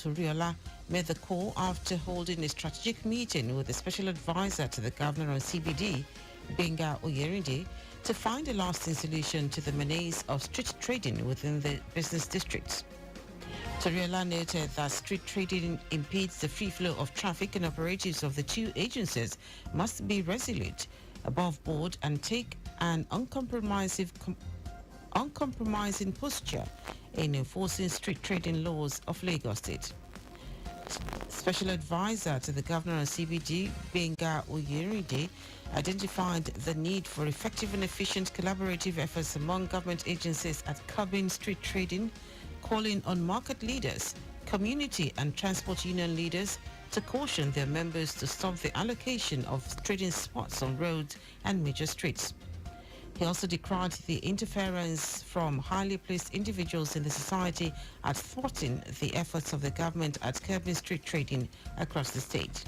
Toriola made the call after holding a strategic meeting with the special advisor to the governor on CBD, Benga Oyerinde, to find a lasting solution to the menace of street trading within the business districts. Toriola noted that street trading impedes the free flow of traffic, and operatives of the two agencies must be resolute, above board, and take an uncompromising posture in enforcing street trading laws of Lagos State. Special advisor to the governor on CBD, Benga Oyerinde, identified the need for effective and efficient collaborative efforts among government agencies at curbing street trading, calling on market leaders, community and transport union leaders to caution their members to stop the allocation of trading spots on roads and major streets. He also decried the interference from highly placed individuals in the society at thwarting the efforts of the government at curbing street trading across the state.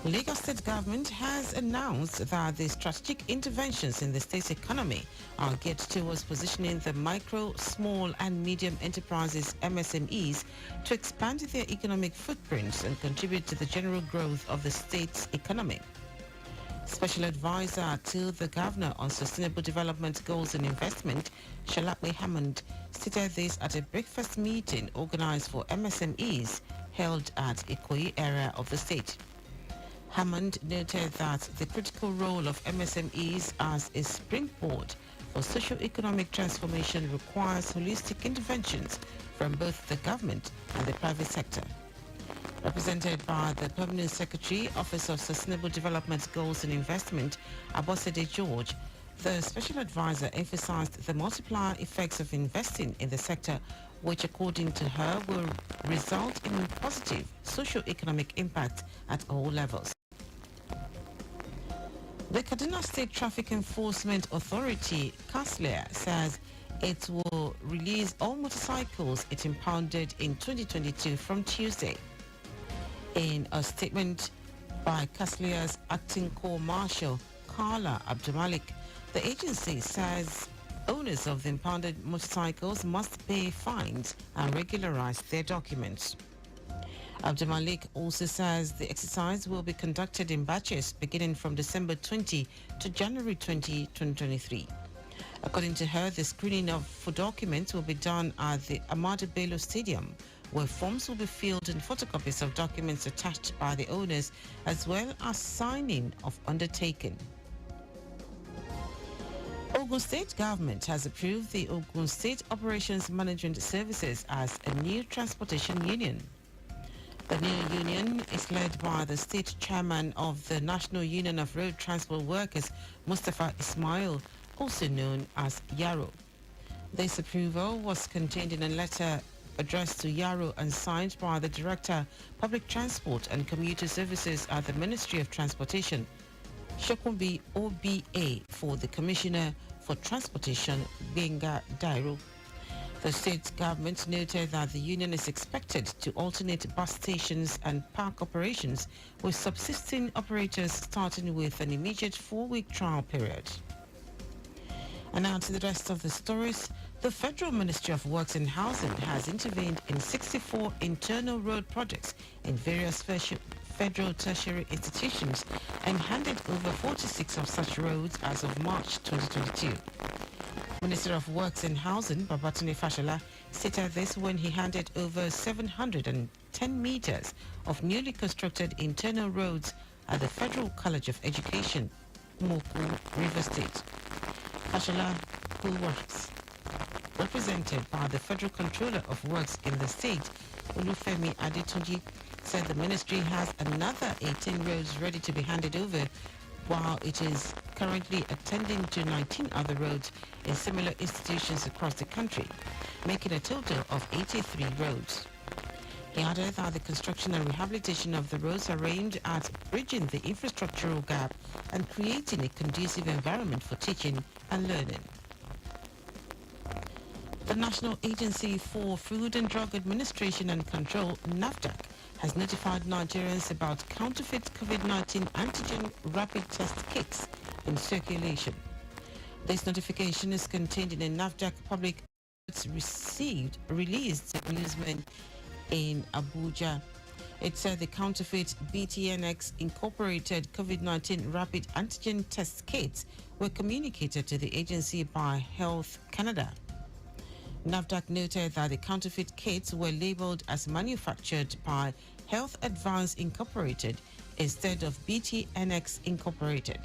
Lagos State government has announced that the strategic interventions in the state's economy are geared towards positioning the micro, small and medium enterprises (MSMEs) to expand their economic footprints and contribute to the general growth of the state's economy. Special advisor to the governor on sustainable development goals and investment, Shalakwe Hammond, stated this at a breakfast meeting organized for MSMEs held at Ikoyi area of the state. Hammond noted that the critical role of MSMEs as a springboard for socio-economic transformation requires holistic interventions from both the government and the private sector. Represented by the Permanent Secretary, Office of Sustainable Development Goals and Investment, Abosede George, the special advisor emphasized the multiplier effects of investing in the sector, which, according to her, will result in positive socio-economic impact at all levels. The Kaduna State Traffic Enforcement Authority, KASLEA, says it will release all motorcycles it impounded in 2022 from Tuesday. In a statement by KASLEA's acting corps marshal, Carla Abdulmalik, the agency says owners of the impounded motorcycles must pay fines and regularize their documents. Abdulmalik also says the exercise will be conducted in batches beginning from December 20 to January 20, 2023. According to her, the screening for documents will be done at the Ahmadu Bello Stadium, where forms will be filled and photocopies of documents attached by the owners, as well as signing of undertaking. Ogun State government has approved the Ogun State Operations Management Services as a new transportation union. The new union is led by the state chairman of the National Union of Road Transport Workers, Mustafa Ismail, also known as Yaro. This approval was contained in a letter addressed to Yaro and signed by the Director, Public Transport and Commuter Services at the Ministry of Transportation, Shokumbi OBA, for the Commissioner for Transportation, Benga Dairo. The state government noted that the union is expected to alternate bus stations and park operations with subsisting operators, starting with an immediate 4-week trial period. And now to the rest of the stories. The Federal Ministry of Works and Housing has intervened in 64 internal road projects in various federal tertiary institutions and handed over 46 of such roads as of March 2022. Minister of Works and Housing, Babatunde Fashola, stated this when he handed over 710 meters of newly constructed internal roads at the Federal College of Education, Moku, River State. Fashola, who works, represented by the Federal Controller of Works in the state, Olufemi Adetunji, said the ministry has another 18 roads ready to be handed over, while it is currently attending to 19 other roads in similar institutions across the country, making a total of 83 roads. He added that the construction and rehabilitation of the roads are aimed at bridging the infrastructural gap and creating a conducive environment for teaching and learning. The National Agency for Food and Drug Administration and Control, NAFDAC, has notified Nigerians about counterfeit COVID-19 antigen rapid test kits in circulation. This notification is contained in a NAFDAC public released amusement in Abuja. It said the counterfeit BTNX incorporated COVID-19 rapid antigen test kits were communicated to the agency by Health Canada. NAFDAC noted that the counterfeit kits were labeled as manufactured by Health Advance Incorporated instead of BTNX Incorporated.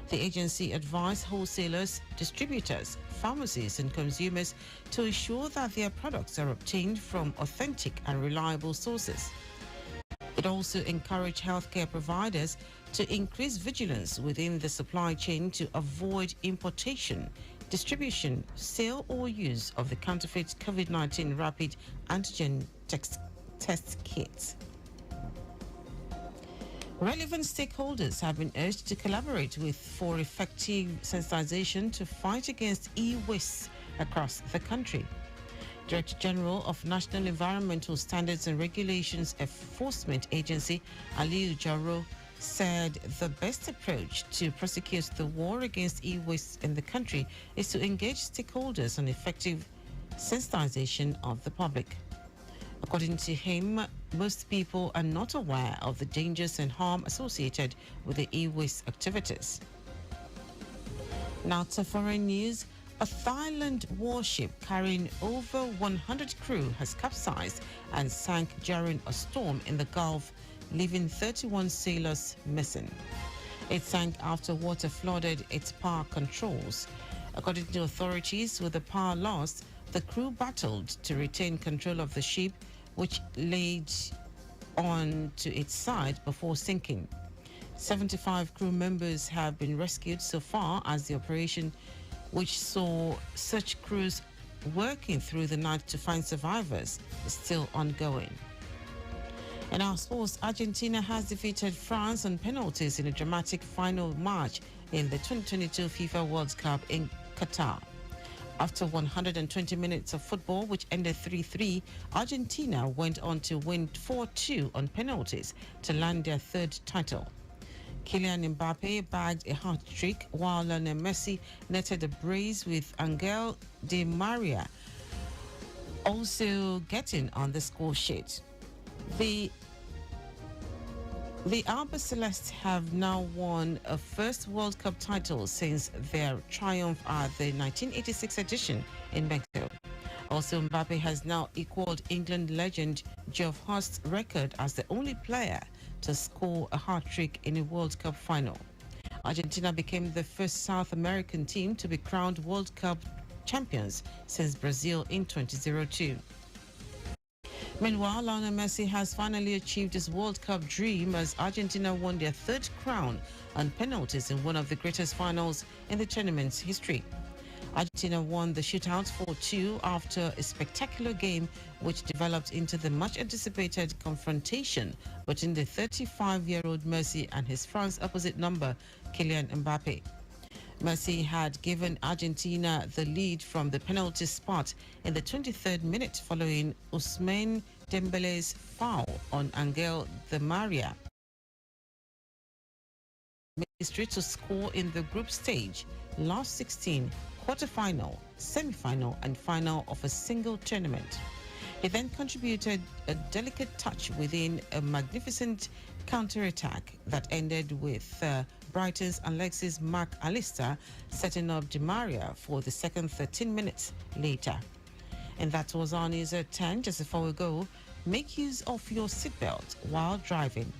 The agency advised wholesalers, distributors, pharmacies, and consumers to ensure that their products are obtained from authentic and reliable sources. It also encouraged healthcare providers to increase vigilance within the supply chain to avoid importation, distribution, sale, or use of the counterfeit COVID-19 rapid antigen test kits. Relevant stakeholders have been urged to collaborate for effective sensitization to fight against e-waste across the country. Director General of National Environmental Standards and Regulations Enforcement Agency, Aliu Jaro, said the best approach to prosecute the war against e-waste in the country is to engage stakeholders on effective sensitization of the public. According to him, most people are not aware of the dangers and harm associated with the e-waste activities. Now to foreign news. A Thailand warship carrying over 100 crew has capsized and sank during a storm in the Gulf, leaving 31 sailors missing. It sank after water flooded its power controls. According to authorities, with the power lost, the crew battled to retain control of the ship, which laid on to its side before sinking. 75 crew members have been rescued so far as the operation, which saw such crews working through the night to find survivors, is still ongoing. In our sports, Argentina has defeated France on penalties in a dramatic final match in the 2022 FIFA World Cup in Qatar. After 120 minutes of football, which ended 3-3, Argentina went on to win 4-2 on penalties to land their third title. Kylian Mbappe bagged a hat-trick, while Lionel Messi netted a brace, with Angel Di Maria also getting on the score sheet. The Alba Celeste have now won a first World Cup title since their triumph at the 1986 edition in Mexico. Also, Mbappe has now equaled England legend Geoff Hurst's record as the only player to score a hat-trick in a World Cup final. Argentina became the first South American team to be crowned World Cup champions since Brazil in 2002. Meanwhile, Lionel Messi has finally achieved his World Cup dream as Argentina won their third crown on penalties in one of the greatest finals in the tournament's history. Argentina won the shootout 4-2 after a spectacular game which developed into the much-anticipated confrontation between the 35-year-old Messi and his France opposite number, Kylian Mbappe. Messi had given Argentina the lead from the penalty spot in the 23rd minute following Ousmane Dembele's foul on Angel Di Maria. History to score in the group stage, last 16, quarter-final, semi-final and final of a single tournament. He then contributed a delicate touch within a magnificent counter-attack that ended with Brighton's Alexis Mac Allister setting up Di Maria for the second 13 minutes later. And that was our news at 10. Just before we go, make use of your seatbelt while driving.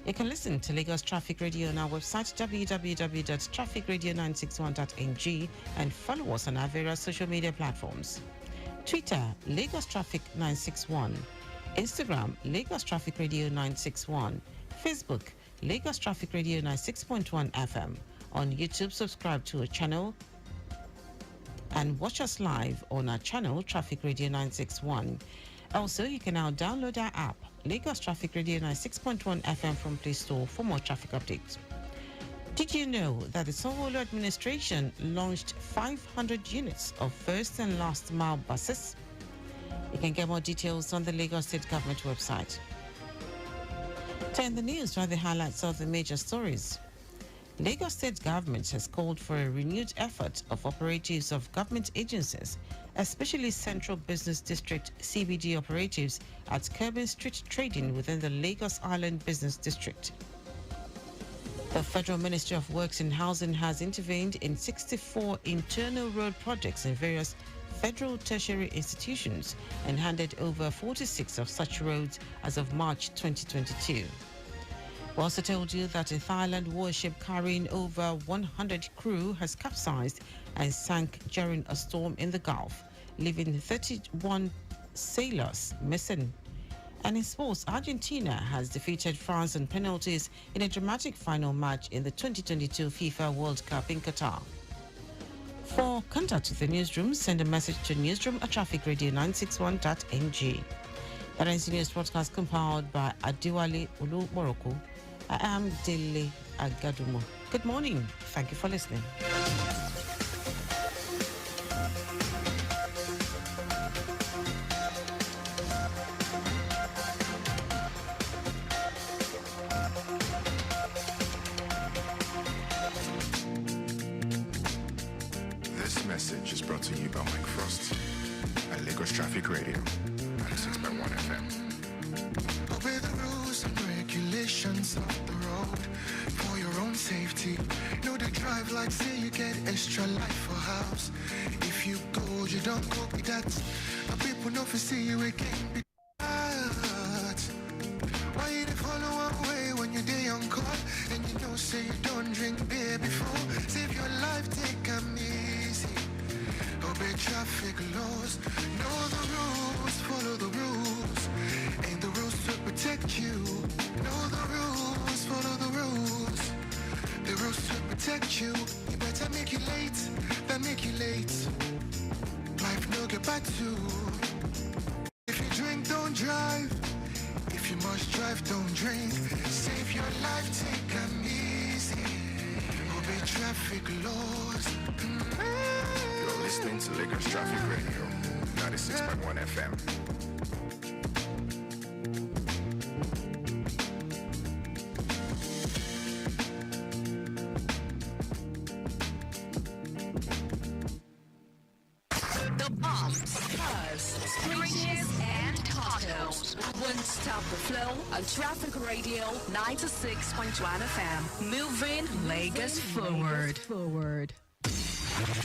You can listen to Lagos Traffic Radio on our website www.trafficradio961.ng and follow us on our various social media platforms. Twitter, Lagos Traffic 961. Instagram, Lagos Traffic Radio 961. Facebook, Lagos Traffic Radio 96.1 FM. On YouTube, subscribe to our channel and watch us live on our channel, Traffic Radio 961. Also, you can now download our app, Lagos Traffic Radio 96.1 FM from Play Store for more traffic updates. Did you know that the Sanwo-Olu administration launched 500 units of first and last mile buses? You can get more details on the Lagos State Government website. Turn the news to the highlights of the major stories. Lagos State Government has called for a renewed effort of operatives of government agencies especially Central Business District CBD operatives at curbing street trading within the Lagos Island Business District. The Federal Ministry of Works and Housing has intervened in 64 internal road projects in various federal tertiary institutions and handed over 46 of such roads as of March 2022. We also told you that a Thailand warship carrying over 100 crew has capsized and sank during a storm in the Gulf, leaving 31 sailors missing. And in sports, Argentina has defeated France on penalties in a dramatic final match in the 2022 FIFA World Cup in Qatar. For contact with the newsroom, send a message to newsroom@trafficradio961.ng. That is the news broadcast compiled by Adiwale Olu-Moroko. I am Dele Agadumo. Good morning. Thank you for listening. This message is brought to you by Mike Frost at Lagos Traffic Radio 96.1 FM. Obey the rules and regulations of the road for your own safety. Know the drive like say you get extra life for house. If you go, you don't go with that. And people know for see you again. Be that. Why you dey follow one way when you day on call and you know say you don't drink beer before? Save your life, take 'em easy. Obey traffic laws. Know the rules, follow the rules. Ain't the rules to protect you. Know the rules, follow the rules. The rules to protect you. You better make it late than make you late. Life no get back to. If you drink, don't drive. If you must drive, don't drink. Save your life, take 'em easy. Obey traffic laws. You're listening to Lagos Traffic Radio 96.1 FM. The bombs, buzz, screeches, and tacos won't stop the flow on Traffic Radio 96.1 FM. Moving Lagos forward.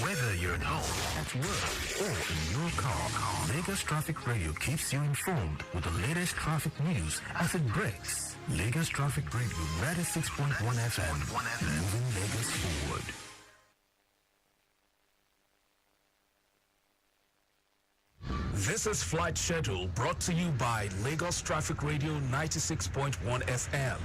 Whether you're at home, at work, or in your car, Lagos Traffic Radio keeps you informed with the latest traffic news as it breaks. Lagos Traffic Radio 96.1 FM, moving Lagos forward. This is Flight Schedule brought to you by Lagos Traffic Radio 96.1 FM.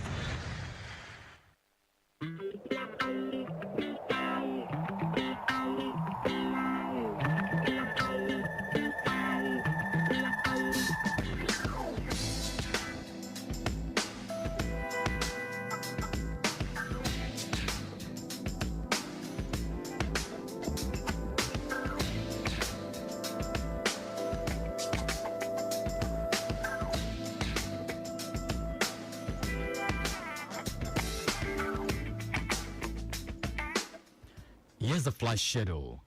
Here's the flight schedule.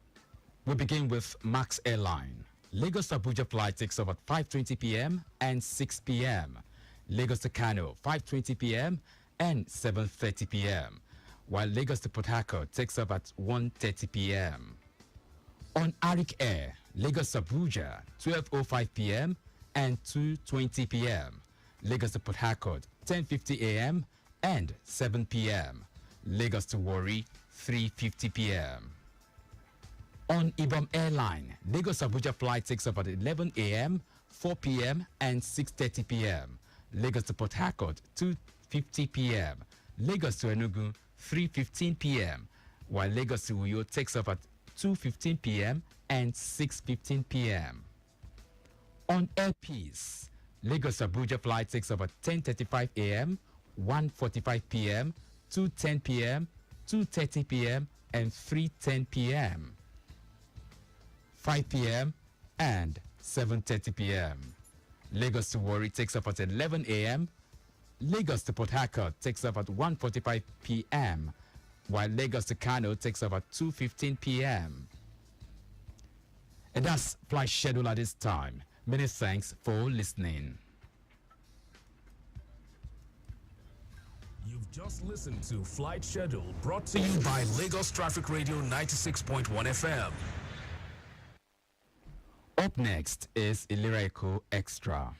We begin with Max Airline. Lagos to Abuja flight takes off at 5:20 p.m. and 6 p.m. Lagos to Kano, 5:20 p.m. and 7:30 p.m. While Lagos to Port Harcourt takes off at 1:30 p.m. On Arik Air, Lagos to Abuja, 12:05 p.m. and 2:20 p.m. Lagos to Port Harcourt, 10:50 a.m. and 7 p.m. Lagos to Warri, 3:50 p.m. On Ibom Airline, Lagos Abuja flight takes off at 11 a.m., 4 p.m. and 6:30 p.m. Lagos to Port Harcourt, 2:50 p.m. Lagos to Enugu, 3:15 p.m. While Lagos to Uyo takes off at 2:15 p.m. and 6:15 p.m. On Air Peace, Lagos Abuja flight takes off at 10:35 a.m., 1:45 p.m., 2:10 p.m., 2:30 p.m. and 3:10 p.m. 5 p.m. and 7:30 p.m. Lagos to Warri takes off at 11 a.m. Lagos to Port Harcourt takes off at 1:45 p.m. while Lagos to Kano takes off at 2:15 p.m. And that's flight schedule at this time. Many thanks for listening. You've just listened to Flight Schedule, brought to you by Lagos Traffic Radio 96.1 FM. Up next is Illyrical Extra.